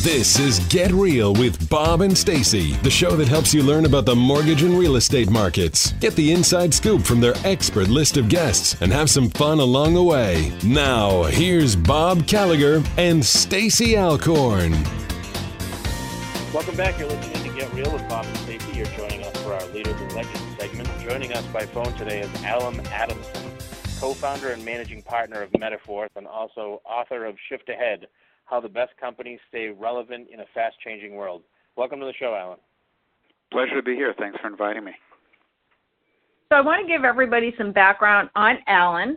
This is Get Real with Bob and Stacy, the show that helps you learn about the mortgage and real estate markets. Get the inside scoop from their expert list of guests and have some fun along the way. Now, here's Bob Gallagher and Stacy Alcorn. Welcome back. You're listening to Get Real with Bob and Stacy. You're joining us for our Leaders and Legends segment. Joining us by phone today is Allen Adamson, co-founder and managing partner of Metaforce and also author of Shift Ahead, How the Best Companies Stay Relevant in a Fast-Changing World. Welcome to the show, Allen. Pleasure to be here. Thanks for inviting me. So I want to give everybody some background on Allen.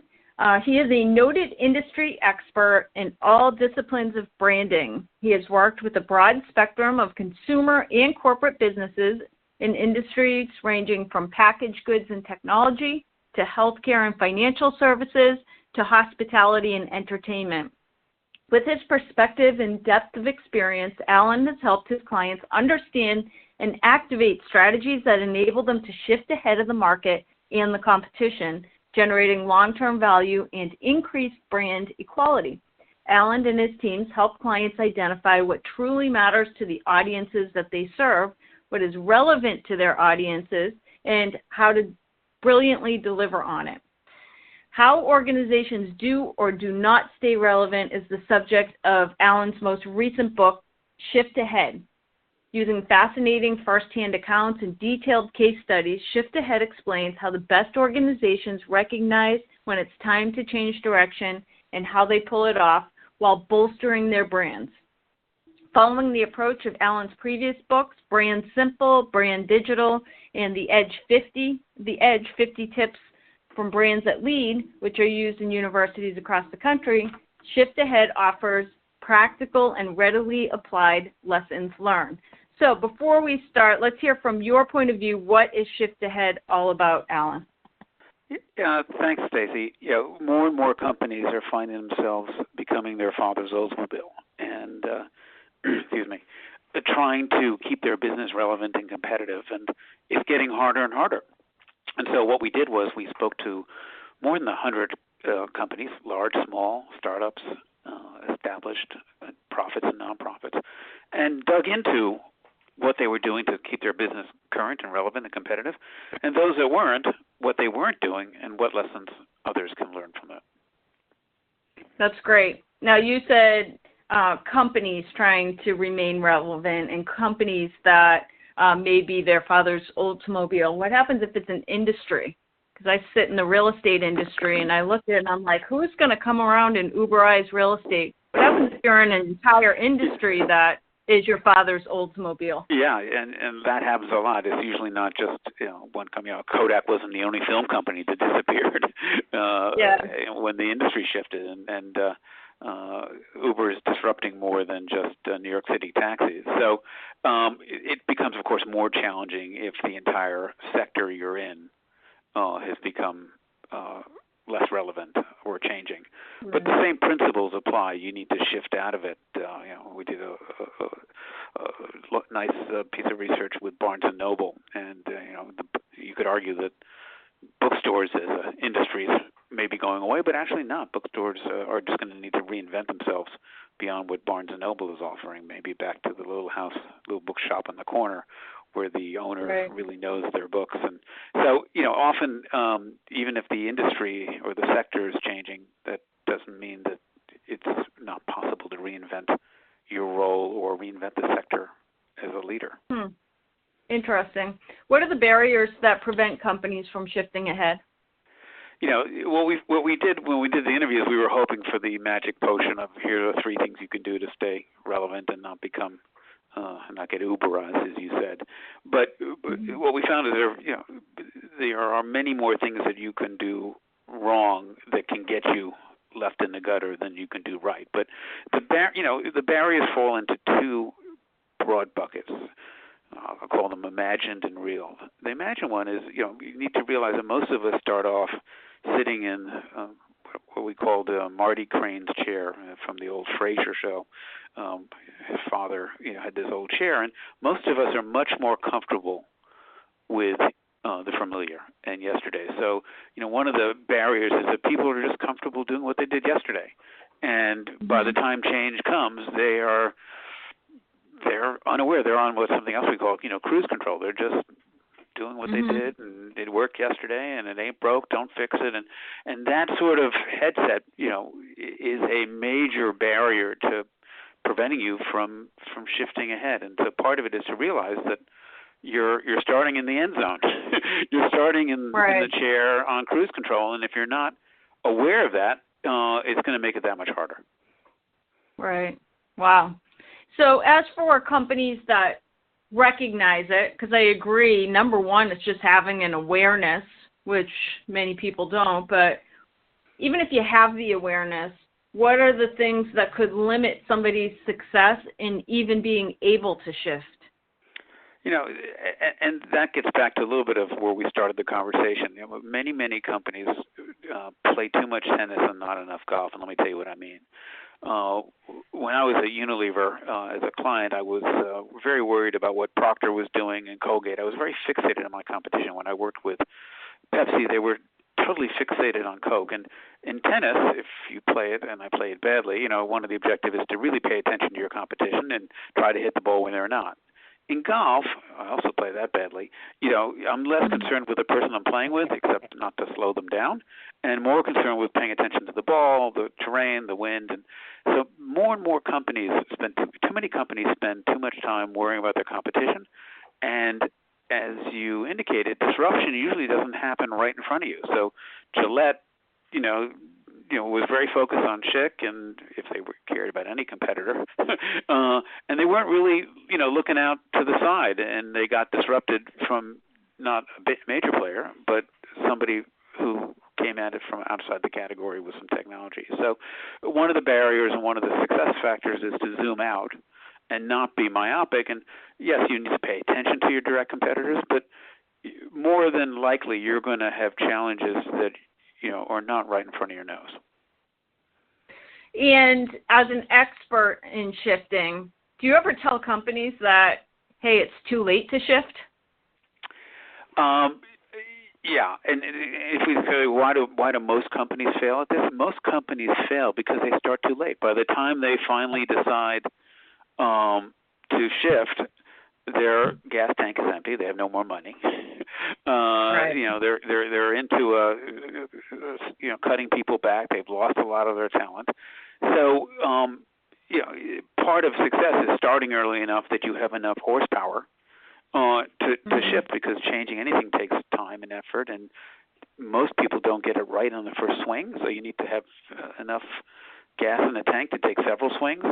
He is a noted industry expert in all disciplines of branding. He has worked with a broad spectrum of consumer and corporate businesses in industries ranging from packaged goods and technology to healthcare and financial services to hospitality and entertainment. With his perspective and depth of experience, Allen has helped his clients understand and activate strategies that enable them to shift ahead of the market and the competition, generating long-term value and increased brand equality. Allen and his teams help clients identify what truly matters to the audiences that they serve, what is relevant to their audiences, and how to brilliantly deliver on it. How organizations do or do not stay relevant is the subject of Allen's most recent book, Shift Ahead. Using fascinating first-hand accounts and detailed case studies, Shift Ahead explains how the best organizations recognize when it's time to change direction and how they pull it off while bolstering their brands. Following the approach of Allen's previous books, Brand Simple, Brand Digital, and the Edge 50 Tips from Brands That Lead, which are used in universities across the country, Shift Ahead offers practical and readily applied lessons learned. So before we start, let's hear from your point of view, what is Shift Ahead all about, Allen? Thanks, Stacy. More and more companies are finding themselves becoming their father's Oldsmobile and, trying to keep their business relevant and competitive, and it's getting harder and harder. And so what we did was we spoke to more than 100 companies, large, small, startups, established profits and nonprofits, and dug into what they were doing to keep their business current and relevant and competitive, and those that weren't, what they weren't doing, and what lessons others can learn from that. That's great. Now, you said companies trying to remain relevant and companies that maybe their father's Oldsmobile. What happens if it's an industry? Because I sit in the real estate industry and I look at it and I'm like, who's going to come around and Uberize real estate? What happens if you're in an entire industry that is your father's Oldsmobile? Yeah, and that happens a lot. It's usually not just one company. Kodak wasn't the only film company that disappeared when the industry shifted, and Uber is disrupting more than just New York City taxis. So it becomes, of course, more challenging if the entire sector you're in has become less relevant or changing. Right. But the same principles apply. You need to shift out of it. We did a nice piece of research with Barnes & Noble, and you could argue that bookstores as an industry may be going away, but actually not. Bookstores are just going to need to reinvent themselves beyond what Barnes & Noble is offering, maybe back to the little bookshop in the corner where the owner really knows their books. And so, often, even if the industry or the sector is changing, that doesn't mean that it's not possible to reinvent your role or reinvent the sector as a leader. Interesting. What are the barriers that prevent companies from shifting ahead? What we did when we did the interviews, we were hoping for the magic potion of here are 3 things you can do to stay relevant and not become not get Uberized, as you said. But what we found is there are many more things that you can do wrong that can get you left in the gutter than you can do right. But the barriers fall into 2 broad buckets. I'll call them imagined and real. The imagined one is, you need to realize that most of us start off sitting in what we called Marty Crane's chair from the old Frasier show. His father had this old chair, and most of us are much more comfortable with the familiar and yesterday. So, one of the barriers is that people are just comfortable doing what they did yesterday. And by the time change comes, they are unaware. They're on what something else we call, cruise control. They're just doing what they did, and it worked yesterday, and it ain't broke, don't fix it. And that sort of headset, is a major barrier to preventing you from shifting ahead. And so part of it is to realize that you're starting in the end zone. You're starting in the chair on cruise control, and if you're not aware of that, it's going to make it that much harder. Right. Wow. So as for companies that recognize it, because I agree, number one, it's just having an awareness, which many people don't, but even if you have the awareness, what are the things that could limit somebody's success in even being able to shift? And that gets back to a little bit of where we started the conversation. Many companies play too much tennis and not enough golf, and let me tell you what I mean. When I was at Unilever as a client, I was very worried about what Procter was doing and Colgate. I was very fixated on my competition. When I worked with Pepsi, they were totally fixated on Coke. And in tennis, if you play it, and I play it badly, one of the objectives is to really pay attention to your competition and try to hit the ball when they're not. In golf, I also play that badly. I'm less concerned with the person I'm playing with, except not to slow them down, and more concerned with paying attention to the ball, the terrain, the wind. And so more and more companies too many companies spend too much time worrying about their competition. And as you indicated, disruption usually doesn't happen right in front of you. So Gillette, was very focused on Schick, and if they cared about any competitor, and they weren't really, looking out to the side, and they got disrupted from not a major player, but somebody who came at it from outside the category with some technology. So one of the barriers and one of the success factors is to zoom out and not be myopic. And yes, you need to pay attention to your direct competitors, but more than likely you're going to have challenges that are not right in front of your nose. And as an expert in shifting, do you ever tell companies that, hey, it's too late to shift? Yeah, and if we say why do most companies fail at this? Most companies fail because they start too late. By the time they finally decide to shift, their gas tank is empty. They have no more money. They're into cutting people back. They've lost a lot of their talent. So part of success is starting early enough that you have enough horsepower to shift, because changing anything takes time and effort, and most people don't get it right on the first swing. So you need to have enough gas in the tank to take several swings.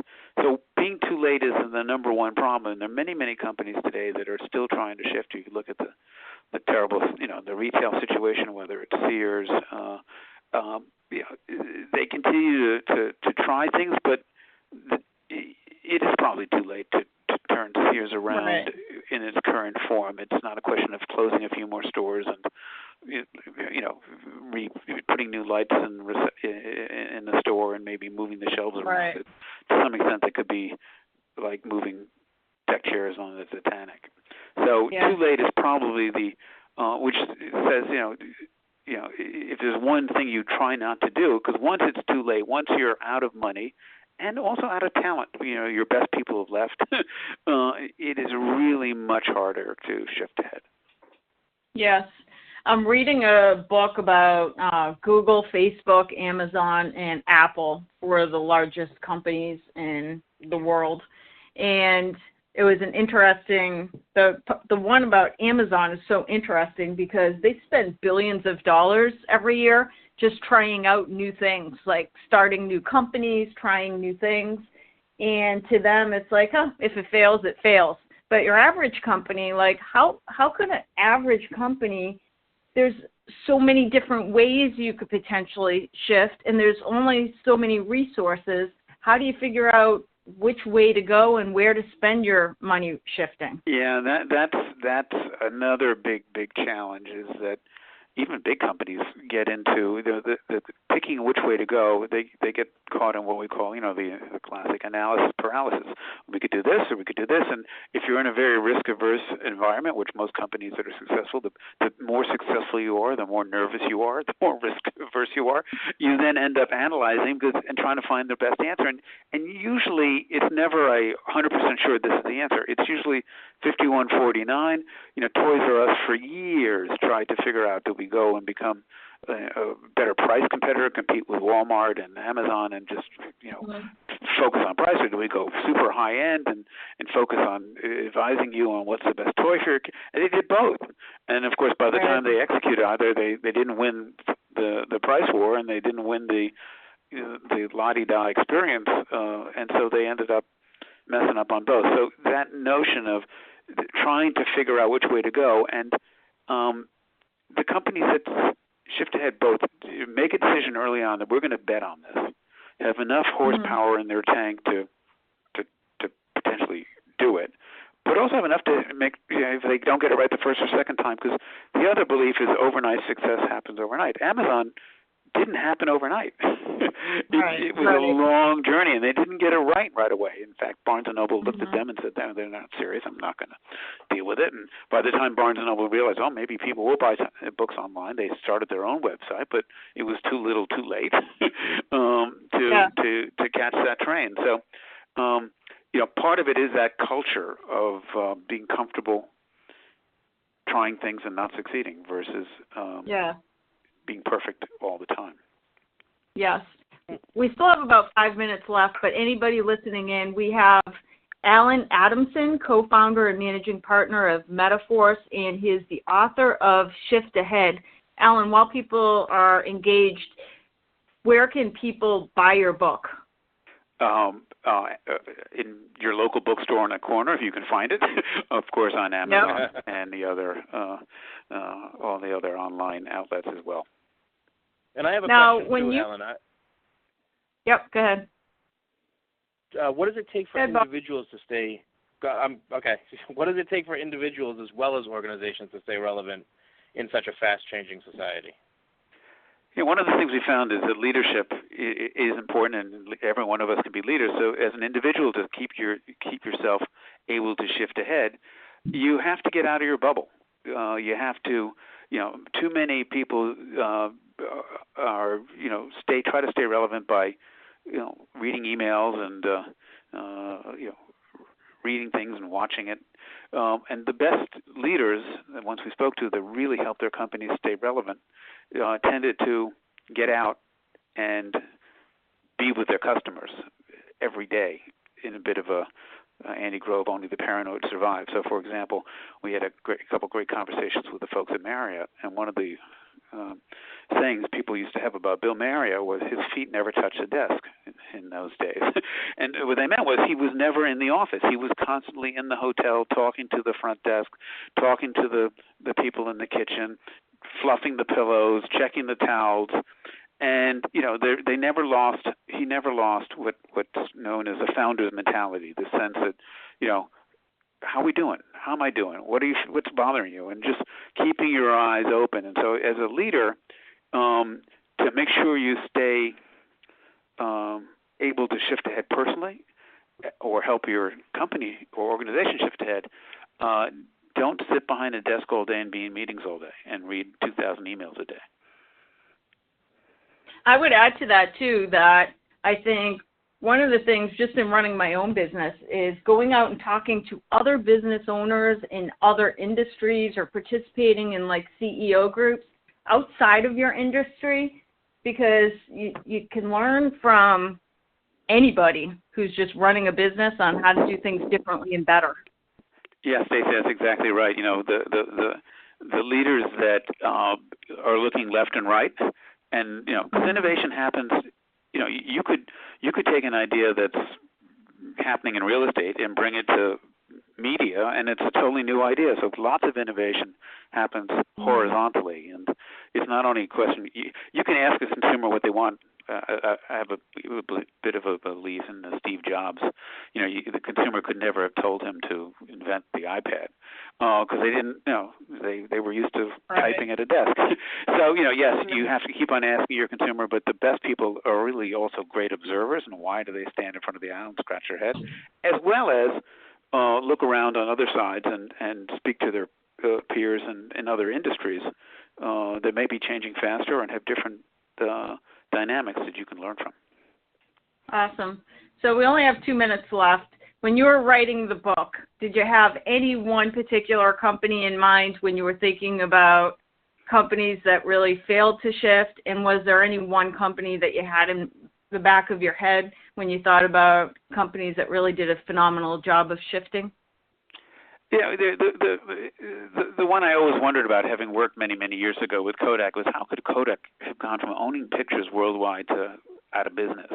So being too late is the number one problem. And there are many companies today that are still trying to shift. You can look at the terrible, the retail situation, whether it's Sears. They continue to try things, but it is probably too late to turn Sears around in its current form. It's not a question of closing a few more stores and putting new lights in the store and maybe moving the shelves around. Right. To some extent, that could be like moving deck chairs on the Titanic. So too late is probably which says if there's one thing you try not to do, because once it's too late, once you're out of money and also out of talent, your best people have left, it is really much harder to shift ahead. Yes. I'm reading a book about Google, Facebook, Amazon, and Apple were the largest companies in the world. And it was an interesting, the one about Amazon is so interesting because they spend billions of dollars every year just trying out new things, like starting new companies, trying new things. And to them, it's like, if it fails, it fails. But your average company, like how could an average company, there's so many different ways you could potentially shift, and there's only so many resources. How do you figure out which way to go and where to spend your money shifting? Yeah, that's another big challenge, is that even big companies get into the picking which way to go. They get caught in what we call, the classic analysis paralysis. We could do this or we could do this. And if you're in a very risk-averse environment, which most companies that are successful, the more successful you are, the more nervous you are, the more risk-averse you are, you then end up analyzing and trying to find the best answer. And usually it's never a 100% sure this is the answer. It's usually 51-49. Toys R Us for years tried to figure out, do we go and become a better price competitor, compete with Walmart and Amazon, and just focus on price, or do we go super high end and focus on advising you on what's the best toy for your kid? And they did both. And of course, by the time they executed, either they didn't win the price war, and they didn't win the la-di-da experience, and so they ended up messing up on both. So that notion of trying to figure out which way to go, and the companies that shift ahead both make a decision early on that we're going to bet on this, have enough horsepower in their tank to potentially do it, but also have enough to make, if they don't get it right the first or second time, because the other belief is overnight success happens overnight. Amazon didn't happen overnight. It was a long journey, and they didn't get it right away. In fact, Barnes & Noble looked at them and said, they're not serious. I'm not going to deal with it. And by the time Barnes & Noble realized, maybe people will buy books online, they started their own website, but it was too little too late to catch that train. So, part of it is that culture of being comfortable trying things and not succeeding versus being perfect all the time. Yes. We still have about 5 minutes left, but anybody listening in, we have Allen Adamson, co-founder and managing partner of Metaforce, and he's the author of Shift Ahead. Allen, while people are engaged, where can people buy your book? In your local bookstore in a corner, if you can find it. Of course, on Amazon and the other all the other online outlets as well. And I have a question too, Allen. Yep, go ahead. What does it take for individuals to stay? What does it take for individuals as well as organizations to stay relevant in such a fast-changing society? One of the things we found is that leadership is important, and every one of us can be leaders. So, as an individual, to keep yourself able to shift ahead, you have to get out of your bubble. You have to, too many people try to stay relevant by, reading emails and reading things and watching it. And the best leaders, the ones we spoke to, that really helped their companies stay relevant, tended to get out and be with their customers every day in a bit of a Andy Grove, only the paranoid survive. So, for example, we had a couple great conversations with the folks at Marriott, and one of the sayings people used to have about Bill Marriott was his feet never touched the desk in those days. And what they meant was he was never in the office. He was constantly in the hotel, talking to the front desk, talking to the people in the kitchen, fluffing the pillows, checking the towels, and they never lost. He never lost what's known as a founder's mentality, the sense that how are we doing? How am I doing? What's bothering you? And just keeping your eyes open. And so, as a leader, to make sure you stay able to shift ahead personally, or help your company or organization shift ahead, don't sit behind a desk all day and be in meetings all day and read 2,000 emails a day. I would add to that, too, that I think one of the things just in running my own business is going out and talking to other business owners in other industries or participating in like CEO groups outside of your industry, because you can learn from anybody who's just running a business on how to do things differently and better. Yeah, Stacey, that's exactly right. The leaders that are looking left and right, and because innovation happens. You could take an idea that's happening in real estate and bring it to media, and it's a totally new idea. So lots of innovation happens horizontally, and it's not only a question. You can ask a consumer what they want. I have a bit of a belief in Steve Jobs. The consumer could never have told him to invent the iPad, because they didn't, they were used to typing at a desk. So, yes, you have to keep on asking your consumer, but the best people are really also great observers, and why do they stand in front of the aisle and scratch their head, as well as look around on other sides and speak to their peers in other industries that may be changing faster and have different dynamics that you can learn from. Awesome. So we only have 2 minutes left. When you were writing the book, did you have any one particular company in mind when you were thinking about companies that really failed to shift? And was there any one company that you had in the back of your head when you thought about companies that really did a phenomenal job of shifting? Yeah, the one I always wondered about, having worked many, many years ago with Kodak, was how could Kodak have gone from owning pictures worldwide to out of business?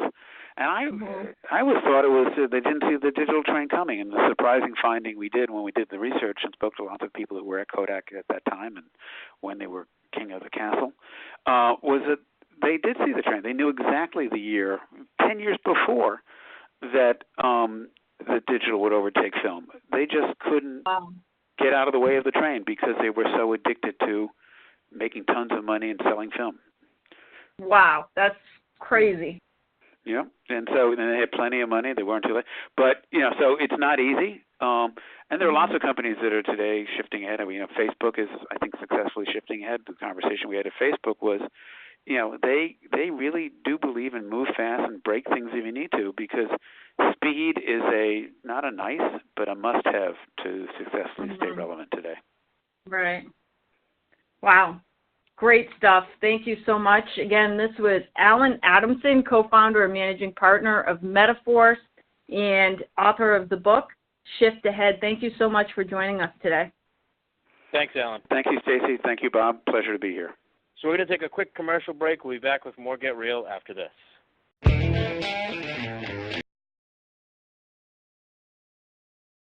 And I always thought it was they didn't see the digital train coming. And the surprising finding we did when we did the research and spoke to lots of people who were at Kodak at that time and when they were king of the castle, was that they did see the train. They knew exactly the year, 10 years before, that the digital would overtake film. They just couldn't get out of the way of the train because they were so addicted to making tons of money and selling film. Wow, that's crazy. Yeah, and so they had plenty of money. They weren't too late. But, so it's not easy. And there are lots of companies that are today shifting ahead. I mean, Facebook is, I think, successfully shifting ahead. The conversation we had at Facebook was, they really do believe in move fast and break things if you need to, because speed is not a nice, but a must-have to successfully stay relevant today. Right. Wow. Great stuff. Thank you so much. Again, this was Allen Adamson, co-founder and managing partner of Metaforce and author of the book, Shift Ahead. Thank you so much for joining us today. Thanks, Alan. Thank you, Stacy. Thank you, Bob. Pleasure to be here. So we're going to take a quick commercial break. We'll be back with more Get Real after this.